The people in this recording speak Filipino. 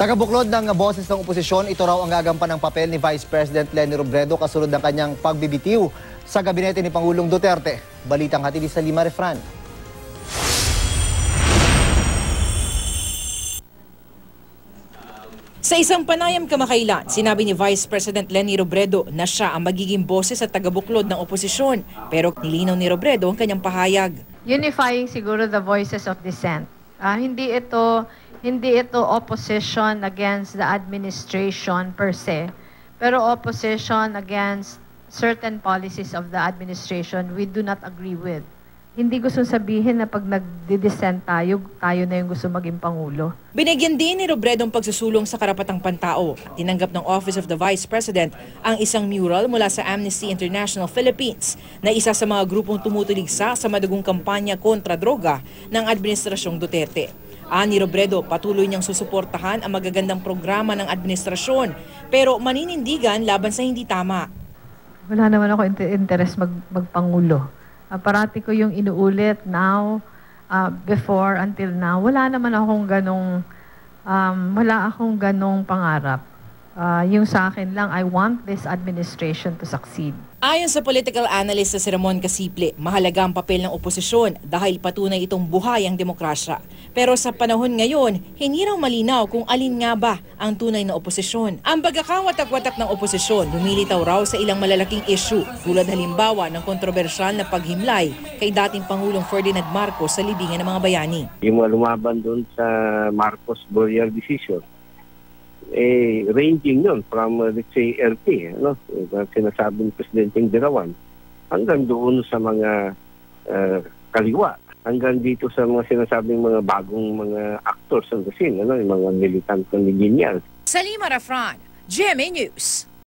Tagabuklod ng boses ng oposisyon, ito raw ang gagampan ng papel ni Vice President Leni Robredo kasunod ng kanyang pagbibitiw sa gabinete ni Pangulong Duterte. Balitang hatid sa Lima Refran. Sa isang panayam kamakailan, sinabi ni Vice President Leni Robredo na siya ang magiging boses at tagabuklod ng oposisyon. Pero nilinaw ni Robredo ang kanyang pahayag. Unifying siguro the voices of dissent. Hindi ito opposition against the administration per se, pero opposition against certain policies of the administration we do not agree with. Hindi gusto sabihin na pag nagdi-dissent tayo na yung gusto maging Pangulo. Binigyan din ni Robredo ang pagsusulong sa karapatang pantao. Tinanggap ng Office of the Vice President ang isang mural mula sa Amnesty International Philippines na isa sa mga grupong tumutuligsa sa madugong kampanya kontra droga ng Administrasyong Duterte. Ni Robredo, patuloy niyang susuportahan ang magagandang programa ng administrasyon pero maninindigan laban sa hindi tama. Wala naman ako interest magpangulo. Parati ko yung inuulit now, before, until now. Wala naman akong ganong pangarap. Yung sa akin lang, I want this administration to succeed. Ayon sa political analyst sa Ramon Casiple, mahalaga ang papel ng oposisyon dahil patunay itong buhay ang demokrasya. Pero sa panahon ngayon, hindi raw malinaw kung alin nga ba ang tunay na oposisyon. Ang pagkakawatak-watak ng oposisyon, lumilitaw raw sa ilang malalaking issue tulad halimbawa ng kontrobersyal na paghimlay kay dating Pangulong Ferdinand Marcos sa libingan ng mga bayani. Yung mga lumaban doon sa Marcos-Borja decision, ranging yun from, let's say, RT, sinasabing Presidenteng Dirawan, hanggang doon sa mga kaliwa, hanggang dito sa mga sinasabing mga bagong mga actors on the scene, yung mga militant na linyal. Sa Lima Refran, GMA News.